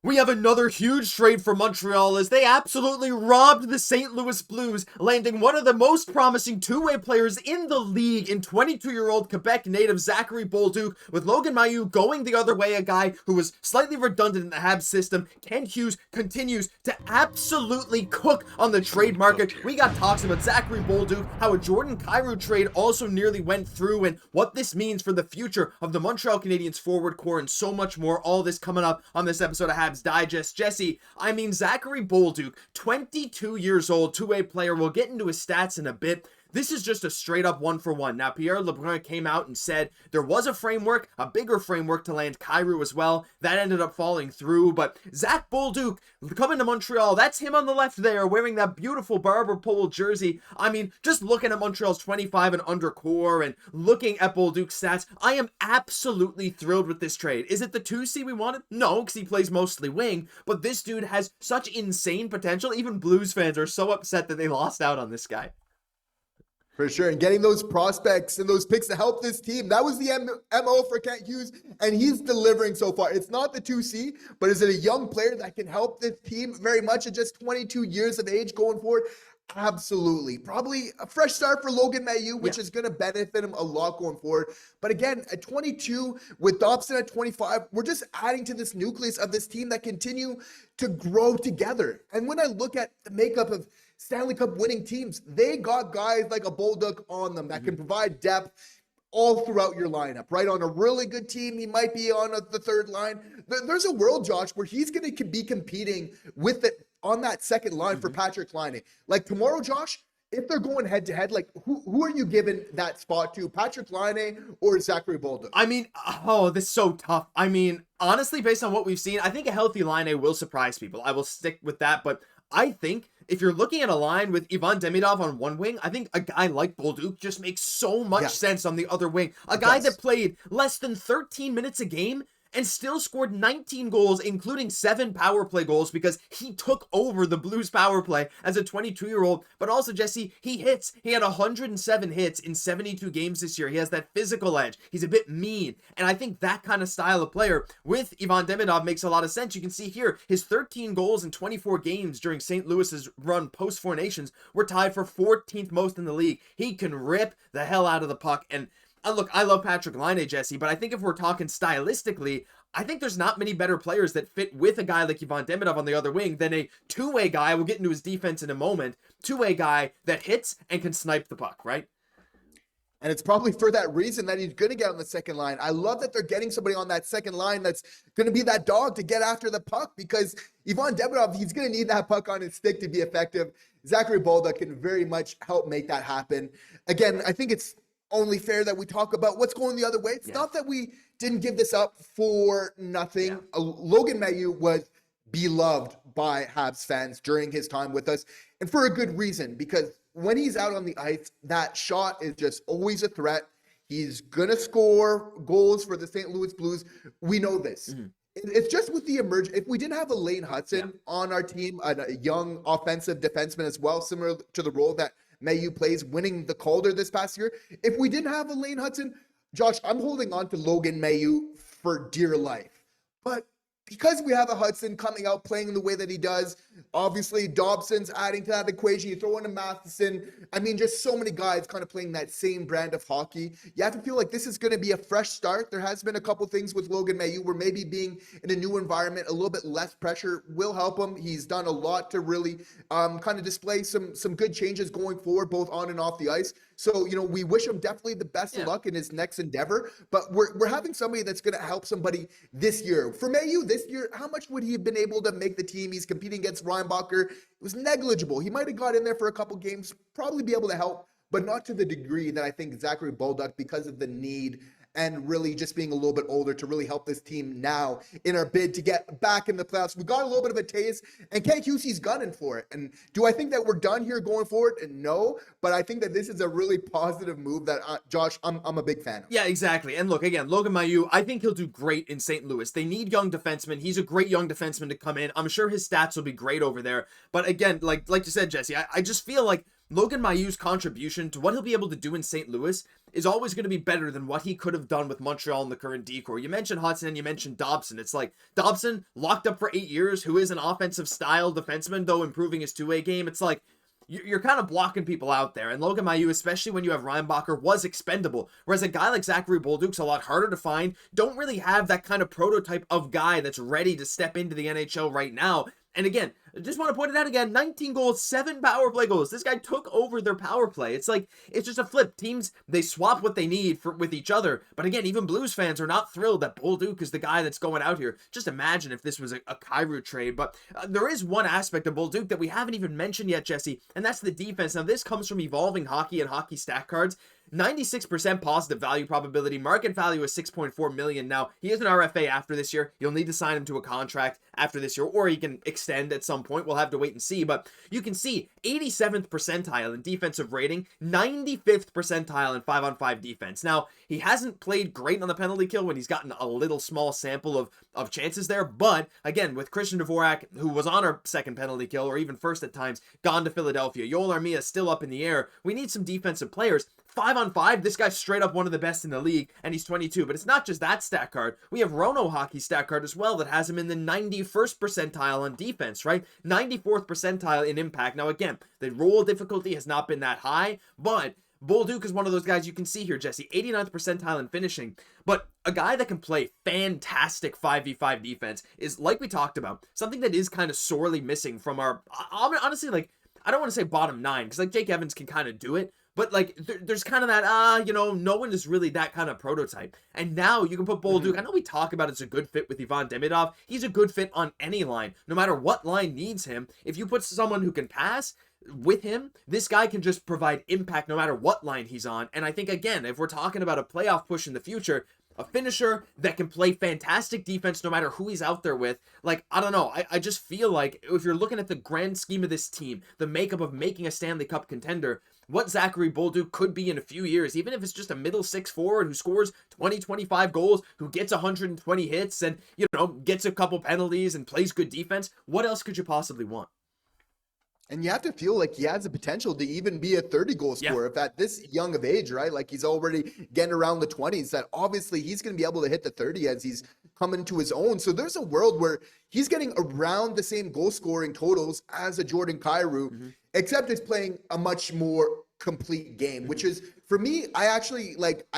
We have another huge trade for Montreal as they absolutely robbed the St. Louis Blues, landing one of the most promising two-way players in the league in 22-year-old Quebec native Zachary Bolduc, with Logan Mailloux going the other way, a guy who was slightly redundant in the Habs system. Hughes continues to absolutely cook on the trade market. We got talks about Zachary Bolduc, how a Jordan Kyrou trade also nearly went through, and what this means for the future of the Montreal Canadiens forward core, and so much more. All this coming up on this episode of Habs Digest. Jesse, Zachary Bolduc, 22 years old, two-way player. We'll get into his stats in a bit. This is just a straight up 1-for-1. Now, Pierre Lebrun came out and said there was a framework, a bigger framework to land Kyrou as well. That ended up falling through, but Zach Bolduc coming to Montreal, that's him on the left there, wearing that beautiful Barber pole jersey. Just looking at Montreal's 25 and under core and looking at Bolduc's stats, I am absolutely thrilled with this trade. Is it the 2C we wanted? No, because he plays mostly wing, but this dude has such insane potential. Even Blues fans are so upset that they lost out on this guy. For sure, and getting those prospects and those picks to help this team, that was the MO for Kent Hughes, and he's delivering so far. It's not the 2C, but is it a young player that can help this team very much at just 22 years of age going forward? Absolutely. Probably a fresh start for Logan Mailloux, which is going to benefit him a lot going forward. But again, at 22, with Dobson at 25, we're just adding to this nucleus of this team that continue to grow together. And when I look at the makeup of Stanley Cup winning teams, they got guys like a Bolduc on them that can provide depth all throughout your lineup, right? On a really good team, he might be on the third line. There's a world, Josh, where he's going to be competing with it on that second line for Patrik Laine. Like tomorrow, Josh, if they're going head-to-head, like who are you giving that spot to? Patrik Laine or Zachary Bolduc? This is so tough. Honestly, based on what we've seen, I think a healthy Laine will surprise people. I will stick with that, but I think if you're looking at a line with Ivan Demidov on one wing, I think a guy like Bolduc just makes so much sense on the other wing. A guy that played less than 13 minutes a game and still scored 19 goals, including 7 power play goals, because he took over the Blues power play as a 22-year-old. But also, Jesse, he hits. He had 107 hits in 72 games this year. He has that physical edge. He's a bit mean. And I think that kind of style of player with Ivan Demidov makes a lot of sense. You can see here, his 13 goals in 24 games during St. Louis's run post-Four Nations were tied for 14th most in the league. He can rip the hell out of the puck. And look, I love Patrik Laine, Jesse, but I think if we're talking stylistically, I think there's not many better players that fit with a guy like Ivan Demidov on the other wing than a two-way guy. We'll get into his defense in a moment. Two-way guy that hits and can snipe the puck, right? And it's probably for that reason that he's going to get on the second line. I love that they're getting somebody on that second line that's going to be that dog to get after the puck, because Ivan Demidov, he's going to need that puck on his stick to be effective. Zachary Bolduc can very much help make that happen. Again, I think it's only fair that we talk about what's going the other way. It's not that we didn't give this up for nothing. Logan Mailloux was beloved by Habs fans during his time with us, and for a good reason, because when he's out on the ice, that shot is just always a threat. He's going to score goals for the St. Louis Blues. We know this. It's just with the emergence. If we didn't have a Lane Hutson on our team, a young offensive defenseman as well, similar to the role that Mailloux plays, winning the Calder this past year. If we didn't have a Lane Hutson, Josh, I'm holding on to Logan Mailloux for dear life. But because we have a Hutson coming out playing the way that he does, obviously Dobson's adding to that equation. You throw in a Matheson. Just so many guys kind of playing that same brand of hockey. You have to feel like this is going to be a fresh start. There has been a couple things with Logan Mailloux where maybe being in a new environment, a little bit less pressure will help him. He's done a lot to really kind of display some good changes going forward, both on and off the ice. So, we wish him definitely the best of luck in his next endeavor, but we're having somebody that's going to help somebody this year. For Mailloux this year, how much would he have been able to make the team? He's competing against Reinbacher. It was negligible. He might have got in there for a couple games, probably be able to help, but not to the degree that I think Zachary Bolduc, because of the need and really just being a little bit older, to really help this team now in our bid to get back in the playoffs. We got a little bit of a taste, and Kent Hughes, he's gunning for it. And do I think that we're done here going forward? No, but I think that this is a really positive move that, Josh, I'm a big fan of. Yeah, exactly. And look, again, Logan Mailloux, I think he'll do great in St. Louis. They need young defensemen. He's a great young defenseman to come in. I'm sure his stats will be great over there. But again, like you said, Jesse, I just feel like Logan Mailloux's contribution to what he'll be able to do in St. Louis is always going to be better than what he could have done with Montreal in the current decor. You mentioned Hutson and you mentioned Dobson. It's like Dobson locked up for 8 years, who is an offensive style defenseman, though improving his two-way game. It's like, you're kind of blocking people out there. And Logan Mailloux, especially when you have Reinbacher, was expendable. Whereas a guy like Zachary Bolduc's a lot harder to find, don't really have that kind of prototype of guy that's ready to step into the NHL right now. And again, I just want to point it out again, 19 goals, 7 power play goals. This guy took over their power play. It's like, it's just a flip. Teams, they swap what they need with each other. But again, even Blues fans are not thrilled that Bolduc is the guy that's going out here. Just imagine if this was a Kyrou trade. But there is one aspect of Bolduc that we haven't even mentioned yet, Jesse, and that's the defense. Now, this comes from Evolving Hockey and Hockey Stat Cards. 96% positive value probability. Market value is $6.4 million. Now, he is an RFA after this year. You'll need to sign him to a contract after this year, or he can extend at some point. We'll have to wait and see. But you can see 87th percentile in defensive rating, 95th percentile in 5-on-5 defense. Now, he hasn't played great on the penalty kill when he's gotten a little small sample of chances there. But again, with Christian Dvorak, who was on our second penalty kill, or even first at times, gone to Philadelphia. Yoel Armia still up in the air. We need some defensive players. 5-on-5, this guy's straight up one of the best in the league, and he's 22. But it's not just that stat card. We have Rono Hockey stat card as well that has him in the 91st percentile on defense, right? 94th percentile in impact. Now, again, the roll difficulty has not been that high, but Bolduc is one of those guys you can see here, Jesse. 89th percentile in finishing. But a guy that can play fantastic 5v5 defense is, like we talked about, something that is kind of sorely missing from our, honestly, like, I don't want to say bottom 9, because, like, Jake Evans can kind of do it. But, like, there's kind of that, no one is really that kind of prototype. And now you can put Bolduc. I know we talk about it's a good fit with Ivan Demidov. He's a good fit on any line. No matter what line needs him, if you put someone who can pass with him, this guy can just provide impact no matter what line he's on. And I think, again, if we're talking about a playoff push in the future, a finisher that can play fantastic defense no matter who he's out there with. Like, I don't know. I just feel like if you're looking at the grand scheme of this team, the makeup of making a Stanley Cup contender, what Zachary Bolduc could be in a few years, even if it's just a middle six forward who scores 20, 25 goals, who gets 120 hits and, gets a couple penalties and plays good defense, what else could you possibly want? And you have to feel like he has the potential to even be a 30-goal scorer. If at this young of age, right? Like he's already getting around the 20s, that obviously he's going to be able to hit the 30 as he's coming to his own. So there's a world where he's getting around the same goal scoring totals as a Jordan Kyrou, except it's playing a much more complete game, which is, for me, I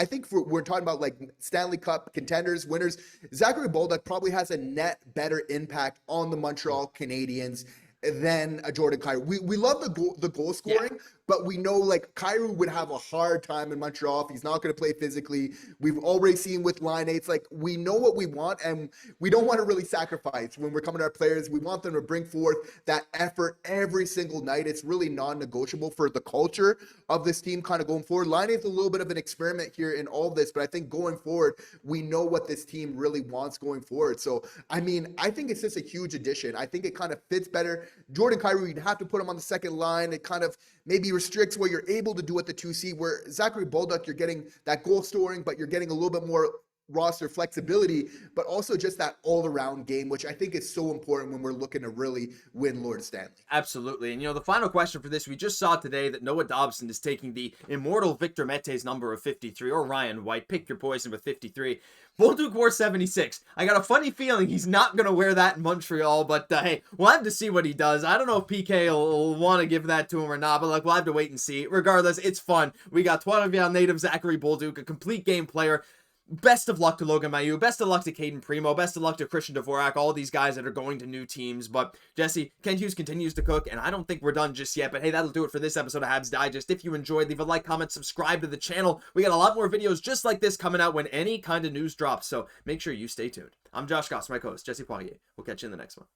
think we're talking about like Stanley Cup contenders, winners. Zachary Bolduc probably has a net better impact on the Montreal Canadiens than a Jordan Kyrou. We love the goal scoring, but we know like Kyrou would have a hard time in Montreal if he's not going to play physically. We've already seen with line eights, like we know what we want and we don't want to really sacrifice when we're coming to our players. We want them to bring forth that effort every single night. It's really non-negotiable for the culture of this team kind of going forward. Line eight's a little bit of an experiment here in all of this, but I think going forward, we know what this team really wants going forward. So, I mean, I think it's just a huge addition. I think it kind of fits better. Jordan Kyrou, you'd have to put him on the second line. It kind of maybe restricts what you're able to do at the 2C, where Zachary Bolduc, you're getting that goal scoring, but you're getting a little bit more roster flexibility, but also just that all-around game, which I think is so important when we're looking to really win Lord Stanley. Absolutely. And, the final question for this, we just saw today that Noah Dobson is taking the immortal Victor Mete's number of 53, or Ryan White, pick your poison with 53. Bolduc wore 76. I got a funny feeling he's not going to wear that in Montreal, but hey, we'll have to see what he does. I don't know if PK will want to give that to him or not, but we'll have to wait and see. Regardless, it's fun. We got 12-year native Zachary Bolduc, a complete game player. Best of luck to Logan Mailloux. Best of luck to Cayden Primeau. Best of luck to Christian Dvorak. All these guys that are going to new teams. But Jesse, Ken Hughes continues to cook, and I don't think we're done just yet. But hey, that'll do it for this episode of Habs Digest. If you enjoyed, leave a like, comment, subscribe to the channel. We got a lot more videos just like this coming out when any kind of news drops. So make sure you stay tuned. I'm Josh Gosse, my co-host, Jesse Poirier. We'll catch you in the next one.